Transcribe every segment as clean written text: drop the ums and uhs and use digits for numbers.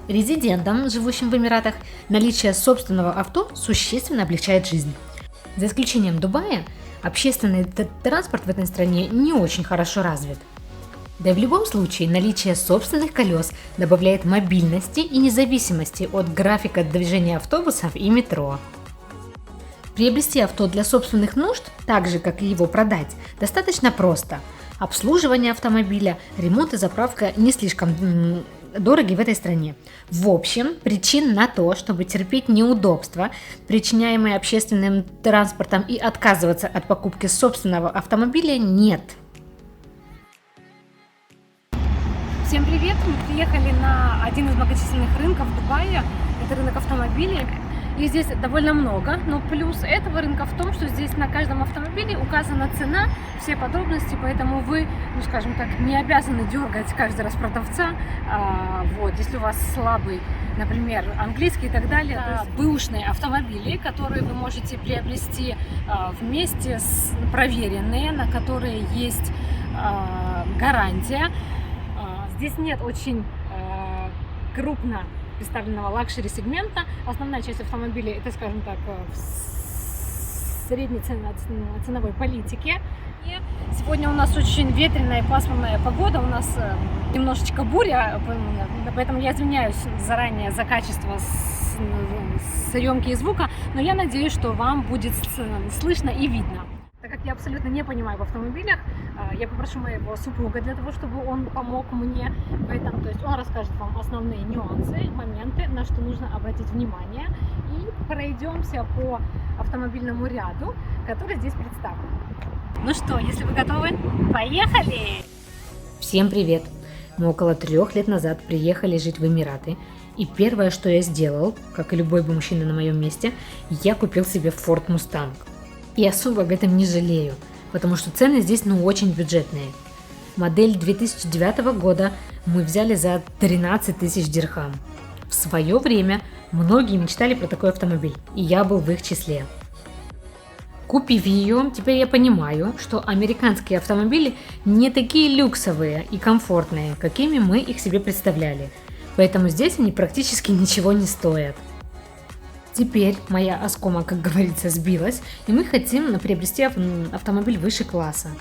Резидентам, живущим в Эмиратах, наличие собственного авто существенно облегчает жизнь. За исключением Дубая, общественный транспорт в этой стране не очень хорошо развит. Да и в любом случае наличие собственных колес добавляет мобильности и независимости от графика движения автобусов и метро. Приобрести авто для собственных нужд, так же как и его продать, достаточно просто. Обслуживание автомобиля, ремонт и заправка не слишком дороги в этой стране. В общем, причин на то, чтобы терпеть неудобства, причиняемые общественным транспортом, и отказываться от покупки собственного автомобиля, нет. Всем привет! Мы приехали на один из многочисленных рынков Дубая. Это рынок автомобилей. Их здесь довольно много, но плюс этого рынка в том, что здесь на каждом автомобиле указана цена, все подробности, поэтому вы, скажем так, не обязаны дергать каждый раз продавца. Если у вас слабый, например, английский и так далее. Это бэушные автомобили, которые вы можете приобрести вместе с проверенные, на которые есть гарантия. Здесь нет очень крупно представленного лакшери сегмента. Основная часть автомобилей это, скажем так, в средней ценовой политике. И сегодня у нас очень ветреная и пасмурная погода, у нас немножечко буря, поэтому я извиняюсь заранее за качество съемки и звука, но я надеюсь, что вам будет слышно и видно. Так как я абсолютно не понимаю в автомобилях, я попрошу моего супруга для того, чтобы он помог мне в этом. То есть он расскажет вам основные нюансы, моменты, на что нужно обратить внимание. И пройдемся по автомобильному ряду, который здесь представлен. Ну что, если вы готовы, поехали! Всем привет! Мы около 3 лет назад приехали жить в Эмираты. И первое, что я сделал, как и любой бы мужчина на моем месте, я купил себе Ford Mustang. И особо об этом не жалею, потому что цены здесь очень бюджетные. Модель 2009 года мы взяли за 13 тысяч дирхам. В свое время многие мечтали про такой автомобиль, и я был в их числе. Купив ее, теперь я понимаю, что американские автомобили не такие люксовые и комфортные, какими мы их себе представляли. Поэтому здесь они практически ничего не стоят. Теперь моя оскома, как говорится, сбилась, и мы хотим приобрести автомобиль выше класса.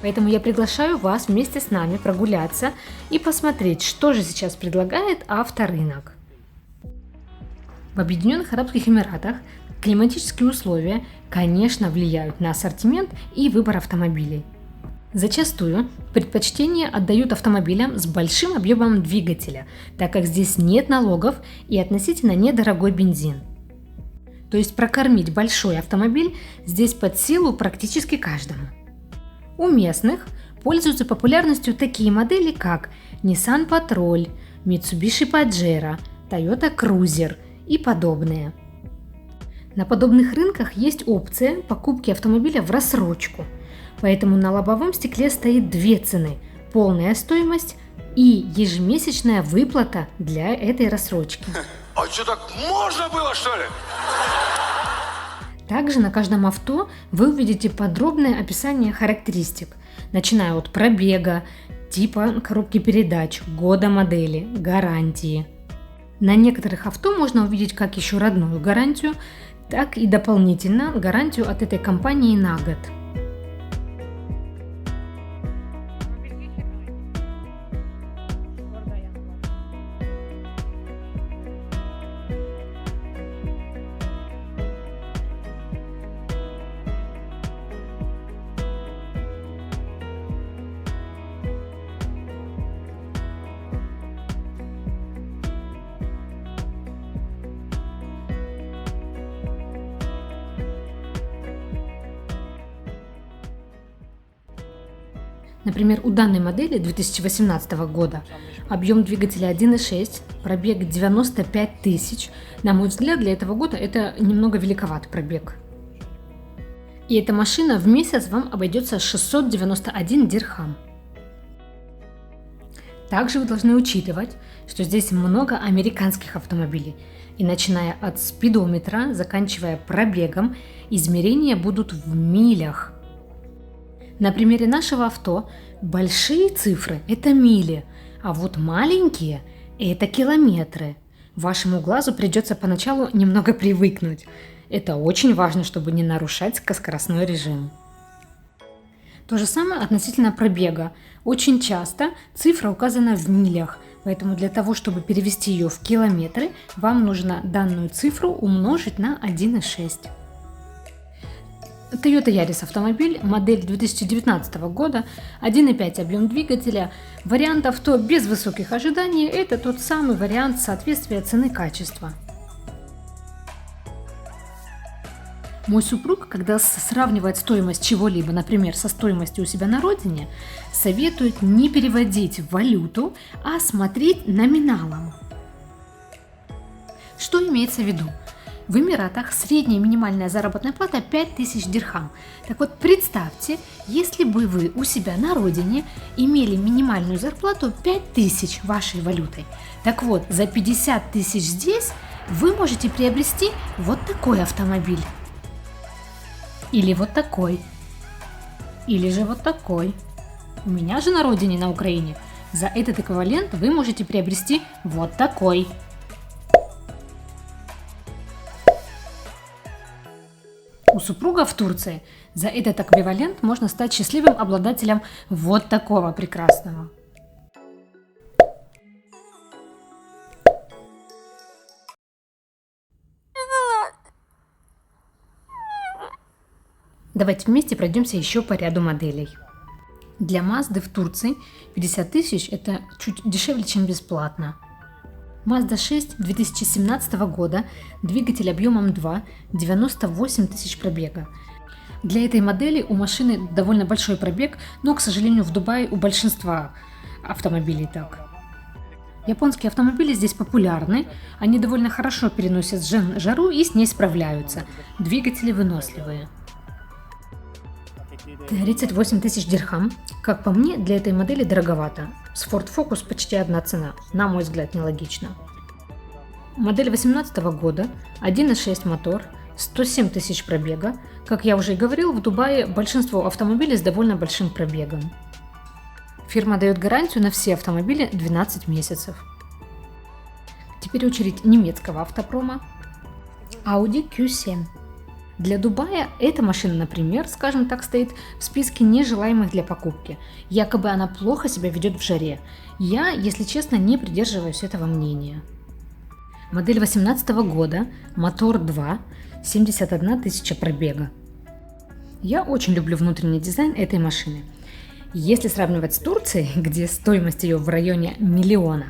Поэтому я приглашаю вас вместе с нами прогуляться и посмотреть, что же сейчас предлагает авторынок. В Объединенных Арабских Эмиратах климатические условия, конечно, влияют на ассортимент и выбор автомобилей. Зачастую предпочтение отдают автомобилям с большим объемом двигателя, так как здесь нет налогов и относительно недорогой бензин. То есть прокормить большой автомобиль здесь под силу практически каждому. У местных пользуются популярностью такие модели, как Nissan Patrol, Mitsubishi Pajero, Toyota Cruiser и подобные. На подобных рынках есть опция покупки автомобиля в рассрочку, поэтому на лобовом стекле стоит две цены – полная стоимость и ежемесячная выплата для этой рассрочки. А что, так можно было, что ли? Также на каждом авто вы увидите подробное описание характеристик, начиная от пробега, типа коробки передач, года модели, гарантии. На некоторых авто можно увидеть как еще родную гарантию, так и дополнительно гарантию от этой компании на год. Например, у данной модели 2018 года объем двигателя 1.6, пробег 95 тысяч. На мой взгляд, для этого года это немного великоват пробег. И эта машина в месяц вам обойдется 691 дирхам. Также вы должны учитывать, что здесь много американских автомобилей. И начиная от спидометра, заканчивая пробегом, измерения будут в милях. На примере нашего авто большие цифры – это мили, а вот маленькие – это километры. Вашему глазу придется поначалу немного привыкнуть. Это очень важно, чтобы не нарушать скоростной режим. То же самое относительно пробега. Очень часто цифра указана в милях, поэтому для того, чтобы перевести ее в километры, вам нужно данную цифру умножить на 1,6. Toyota Yaris автомобиль, модель 2019 года, 1,5 объем двигателя. Вариант авто без высоких ожиданий – это тот самый вариант соответствия цены-качества. Мой супруг, когда сравнивает стоимость чего-либо, например, со стоимостью у себя на родине, советует не переводить в валюту, а смотреть номиналом. Что имеется в виду? В Эмиратах средняя минимальная заработная плата 5000 дирхам. Так вот, представьте, если бы вы у себя на родине имели минимальную зарплату 5000 вашей валютой. Так вот, за 50 тысяч здесь вы можете приобрести вот такой автомобиль. Или вот такой. Или же вот такой. У меня же на родине, на Украине, за этот эквивалент вы можете приобрести вот такой. У супруга в Турции за этот эквивалент можно стать счастливым обладателем вот такого прекрасного. Давайте вместе пройдемся еще по ряду моделей. Для Mazda в Турции 50 тысяч – это чуть дешевле, чем бесплатно. Mazda 6 2017 года, двигатель объемом 2, 98 тысяч пробега. Для этой модели у машины довольно большой пробег, но, к сожалению, в Дубае у большинства автомобилей так. Японские автомобили здесь популярны, они довольно хорошо переносят жару и с ней справляются. Двигатели выносливые. 38 тысяч дирхам. Как по мне, для этой модели дороговато. С Ford Focus почти одна цена. На мой взгляд, нелогично. Модель 2018 года, 1.6 мотор, 107 тысяч пробега. Как я уже и говорил, в Дубае большинство автомобилей с довольно большим пробегом. Фирма дает гарантию на все автомобили 12 месяцев. Теперь очередь немецкого автопрома. Audi Q7. Для Дубая эта машина, например, скажем так, стоит в списке нежелаемых для покупки. Якобы она плохо себя ведет в жаре. Я, если честно, не придерживаюсь этого мнения. Модель 2018 года, мотор 2, 71 тысяча пробега. Я очень люблю внутренний дизайн этой машины. Если сравнивать с Турцией, где стоимость ее в районе миллиона,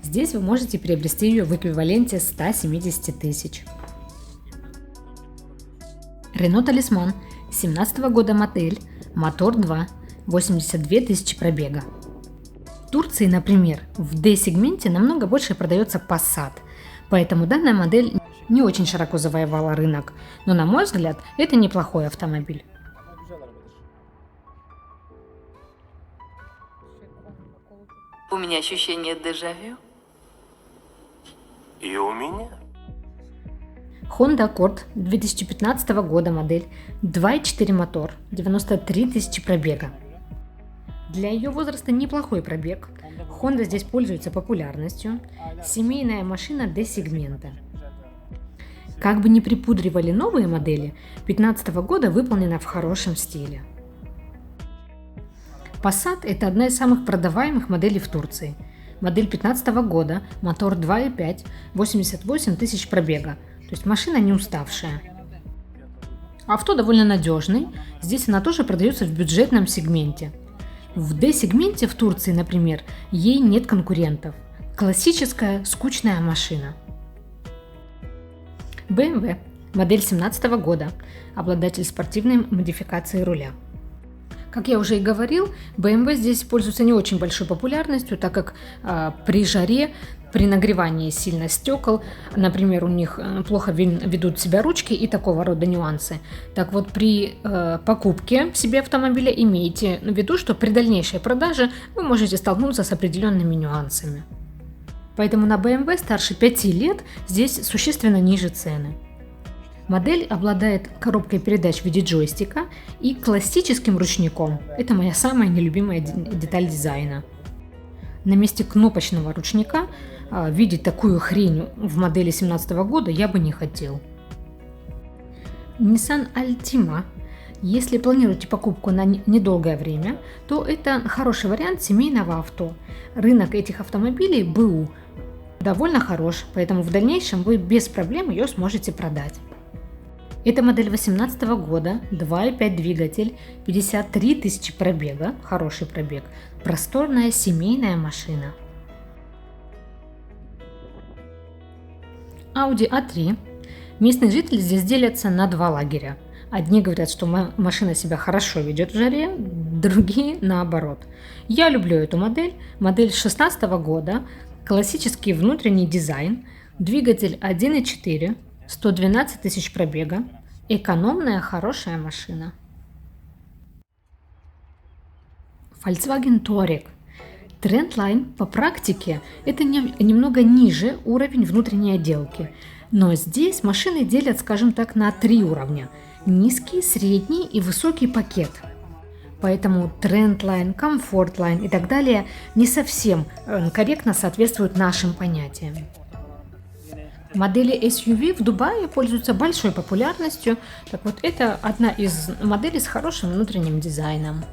здесь вы можете приобрести ее в эквиваленте 170 тысяч. Renault Talisman, 2017 года модель, мотор 2, 82 тысячи пробега. В Турции, например, в D-сегменте намного больше продается Passat, поэтому данная модель не очень широко завоевала рынок, но, на мой взгляд, это неплохой автомобиль. У меня ощущение дежавю. И у меня. Honda Accord 2015 года модель, 2.4 мотор, 93 тысячи пробега. Для ее возраста неплохой пробег. Honda здесь пользуется популярностью. Семейная машина D-сегмента. Как бы ни припудривали новые модели, 2015 года выполнена в хорошем стиле. Passat – это одна из самых продаваемых моделей в Турции. Модель 2015 года, мотор 2.5, 88 тысяч пробега. То есть машина не уставшая. Авто довольно надежный. Здесь она тоже продается в бюджетном сегменте. В D-сегменте в Турции, например, ей нет конкурентов. Классическая скучная машина. BMW. Модель 2017 года. Обладатель спортивной модификации руля. Как я уже и говорил, BMW здесь пользуется не очень большой популярностью, так как при жаре, при нагревании сильно стекол, например, у них плохо ведут себя ручки и такого рода нюансы. Так вот, при покупке себе автомобиля имейте в виду, что при дальнейшей продаже вы можете столкнуться с определенными нюансами. Поэтому на BMW старше 5 лет здесь существенно ниже цены. Модель обладает коробкой передач в виде джойстика и классическим ручником. Это моя самая нелюбимая деталь дизайна. На месте кнопочного ручника видеть такую хрень в модели 2017 года я бы не хотел. Nissan Altima. Если планируете покупку на недолгое время, то это хороший вариант семейного авто. Рынок этих автомобилей БУ довольно хорош, поэтому в дальнейшем вы без проблем ее сможете продать. Это модель 2018 года, 2.5 двигатель, 53 тысячи пробега, хороший пробег, просторная семейная машина. Audi A3. Местные жители здесь делятся на два лагеря. Одни говорят, что машина себя хорошо ведет в жаре, другие наоборот. Я люблю эту модель. Модель 2016 года, классический внутренний дизайн, двигатель 1.4, 112 тысяч пробега, экономная хорошая машина. Volkswagen Touareg. Trendline по практике это немного ниже уровень внутренней отделки, но здесь машины делят, скажем так, на три уровня: низкий, средний и высокий пакет. Поэтому Trendline, Comfortline и так далее не совсем корректно соответствуют нашим понятиям. Модели SUV в Дубае пользуются большой популярностью, так вот это одна из моделей с хорошим внутренним дизайном.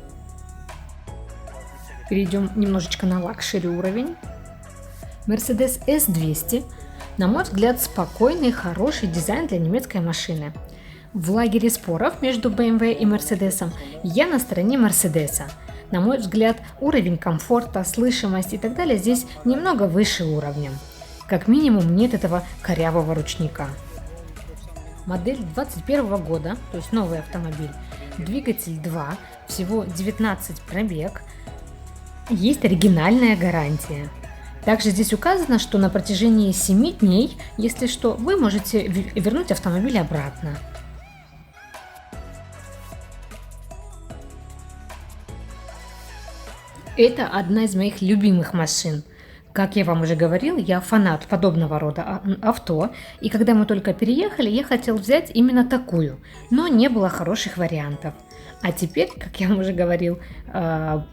Перейдем немножечко на лакшери уровень. Mercedes S200. На мой взгляд, спокойный, хороший дизайн для немецкой машины. В лагере споров между BMW и Mercedes я на стороне Mercedes. На мой взгляд, уровень комфорта, слышимость и так далее здесь немного выше уровня. Как минимум нет этого корявого ручника. Модель 2021 года, то есть новый автомобиль, двигатель 2, всего 19 пробег, есть оригинальная гарантия. Также здесь указано, что на протяжении 7 дней, если что, вы можете вернуть автомобиль обратно. Это одна из моих любимых машин. Как я вам уже говорил, я фанат подобного рода авто, и когда мы только переехали, я хотел взять именно такую, но не было хороших вариантов. А теперь, как я вам уже говорил,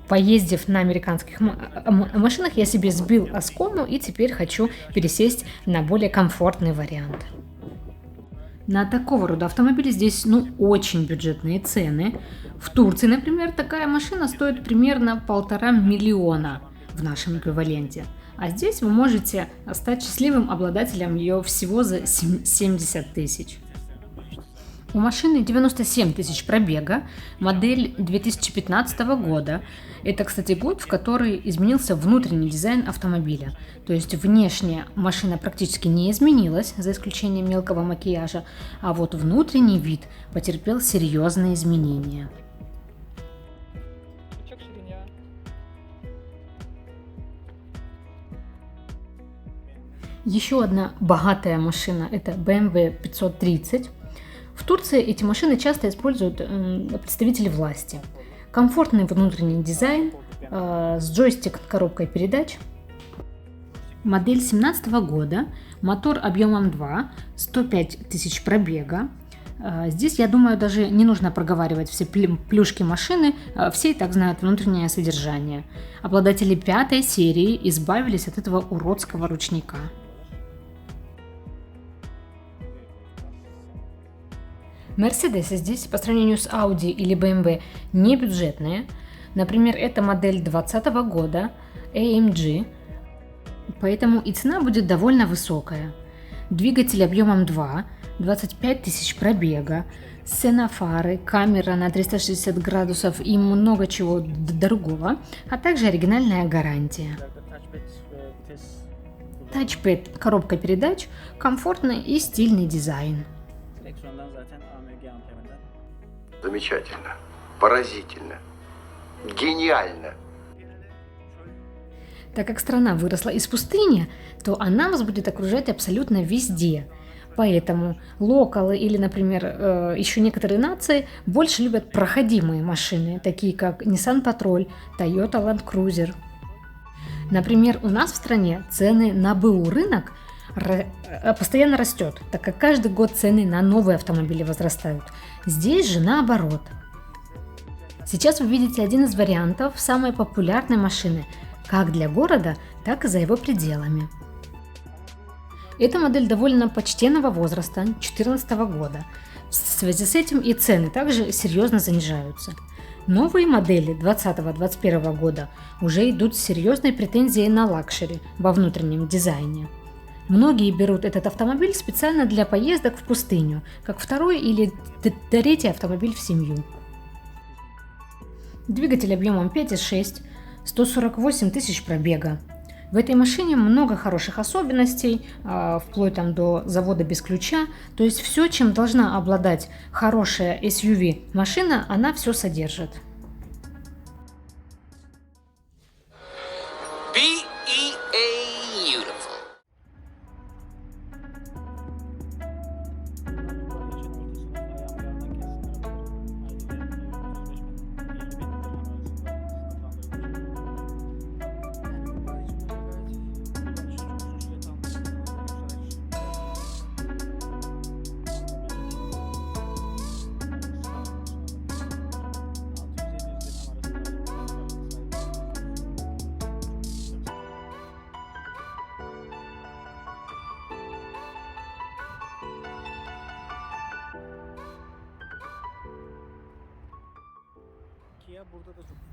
поездив на американских машинах, я себе сбил оскому и теперь хочу пересесть на более комфортный вариант. На такого рода автомобили здесь очень бюджетные цены. В Турции, например, такая машина стоит примерно 1,5 миллиона в нашем эквиваленте. А здесь вы можете стать счастливым обладателем ее всего за 70 тысяч. У машины 97 тысяч пробега, модель 2015 года. Это, кстати, год, в который изменился внутренний дизайн автомобиля. То есть внешне машина практически не изменилась, за исключением мелкого макияжа, а вот внутренний вид потерпел серьезные изменения. Еще одна богатая машина – это BMW 530. В Турции эти машины часто используют представители власти. Комфортный внутренний дизайн с джойстик-коробкой передач. Модель 2017 года, мотор объемом 2, 105 тысяч пробега. Здесь, я думаю, даже не нужно проговаривать все плюшки машины, все и так знают внутреннее содержание. Обладатели 5 серии избавились от этого уродского ручника. Mercedes здесь по сравнению с Audi или BMW не бюджетные. Например, это модель 2020 года AMG, поэтому и цена будет довольно высокая. Двигатель объемом 2, 25 тысяч пробега, сценофары, камера на 360 градусов и много чего другого, а также оригинальная гарантия. Тачпэд, коробка передач, комфортный и стильный дизайн. Замечательно, поразительно, гениально. Так как страна выросла из пустыни, то она вас будет окружать абсолютно везде. Поэтому локалы или, например, еще некоторые нации больше любят проходимые машины, такие как Nissan Patrol, Toyota Land Cruiser. Например, у нас в стране цены на БУ рынок постоянно растет, так как каждый год цены на новые автомобили возрастают. Здесь же наоборот. Сейчас вы видите один из вариантов самой популярной машины как для города, так и за его пределами. Эта модель довольно почтенного возраста, 2014 года. В связи с этим и цены также серьезно занижаются. Новые модели 2020-2021 года уже идут с серьезной претензией на лакшери во внутреннем дизайне. Многие берут этот автомобиль специально для поездок в пустыню, как второй или третий автомобиль в семью. Двигатель объемом 5,6, 148 тысяч пробега. В этой машине много хороших особенностей, вплоть до завода без ключа. То есть все, чем должна обладать хорошая SUV машина, она все содержит.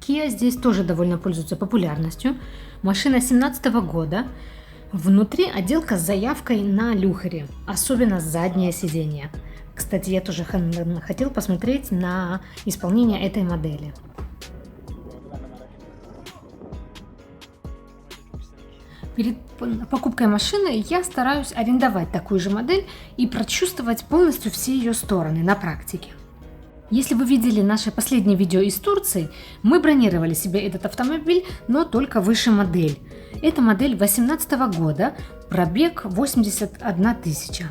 Kia здесь тоже довольно пользуется популярностью. Машина 2017 года. Внутри отделка с заявкой на люхере, особенно заднее сиденье. Кстати, я тоже хотел посмотреть на исполнение этой модели. Перед покупкой машины я стараюсь арендовать такую же модель и прочувствовать полностью все ее стороны на практике. Если вы видели наше последнее видео из Турции, мы бронировали себе этот автомобиль, но только выше модель. Это модель 2018 года, пробег 81 тысяча.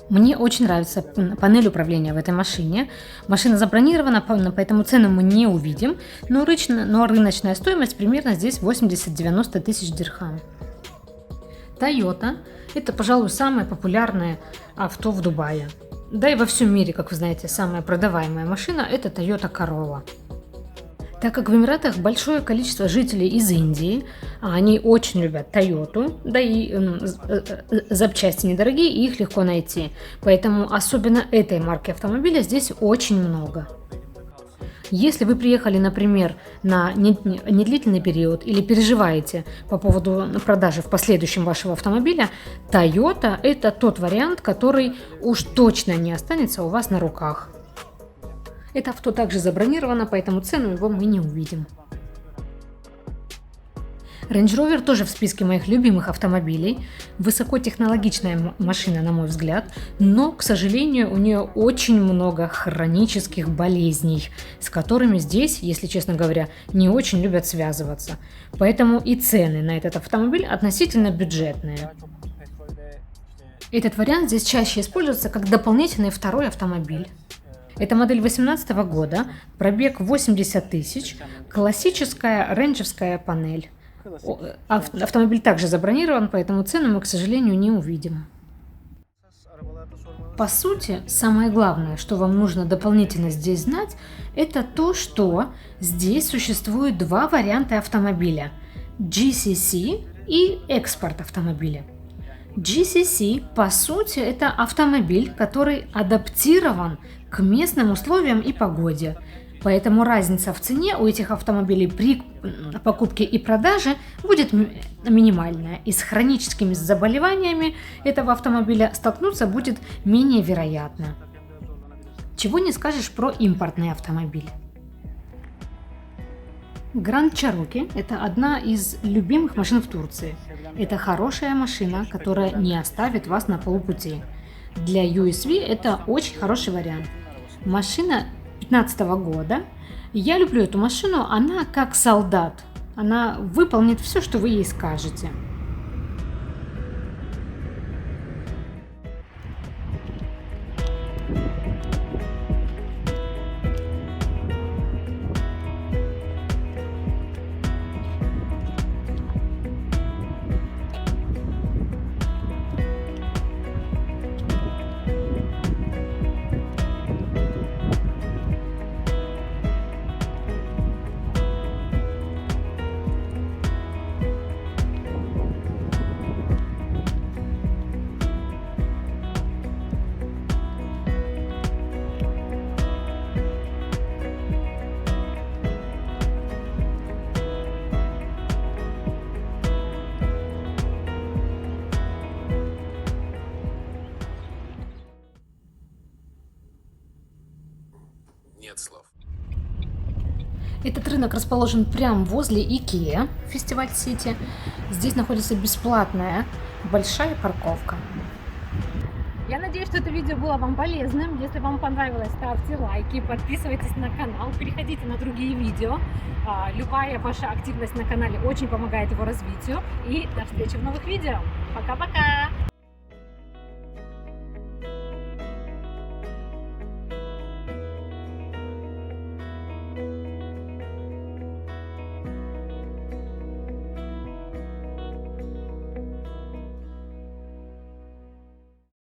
Мне очень нравится панель управления в этой машине. Машина забронирована, поэтому цену мы не увидим, но рыночная стоимость примерно здесь 80-90 тысяч дирхам. Toyota – это, пожалуй, самое популярное авто в Дубае. Да и во всем мире, как вы знаете, самая продаваемая машина – это Toyota Corolla. Так как в Эмиратах большое количество жителей из Индии, а они очень любят Toyota, да и запчасти недорогие, и их легко найти. Поэтому особенно этой марки автомобиля здесь очень много. Если вы приехали, например, на недлительный период или переживаете по поводу продажи в последующем вашего автомобиля, Toyota – это тот вариант, который уж точно не останется у вас на руках. Это авто также забронировано, поэтому цену его мы не увидим. Range Rover тоже в списке моих любимых автомобилей. Высокотехнологичная машина, на мой взгляд, но, к сожалению, у нее очень много хронических болезней, с которыми здесь, если честно говоря, не очень любят связываться. Поэтому и цены на этот автомобиль относительно бюджетные. Этот вариант здесь чаще используется как дополнительный второй автомобиль. Это модель 2018 года, пробег 80 тысяч, классическая рейнджевская панель. Автомобиль также забронирован, поэтому цену мы, к сожалению, не увидим. По сути, самое главное, что вам нужно дополнительно здесь знать, это то, что здесь существует два варианта автомобиля – GCC и экспорт автомобиля. GCC, по сути, это автомобиль, который адаптирован к местным условиям и погоде. Поэтому разница в цене у этих автомобилей при покупке и продаже будет минимальная. И с хроническими заболеваниями этого автомобиля столкнуться будет менее вероятно. Чего не скажешь про импортный автомобиль. Grand Cherokee – это одна из любимых машин в Турции. Это хорошая машина, которая не оставит вас на полупути. Для USV это очень хороший вариант. Машина 2015 года. Я люблю эту машину, она как солдат. Она выполнит все, что вы ей скажете. нет слов. Этот рынок расположен прямо возле Икеа, фестиваль Сити. Здесь находится бесплатная большая парковка. Я надеюсь, что это видео было вам полезным. Если вам понравилось, ставьте лайки, подписывайтесь на канал, переходите на другие видео. Любая ваша активность на канале очень помогает его развитию. И до встречи в новых видео. Пока-пока!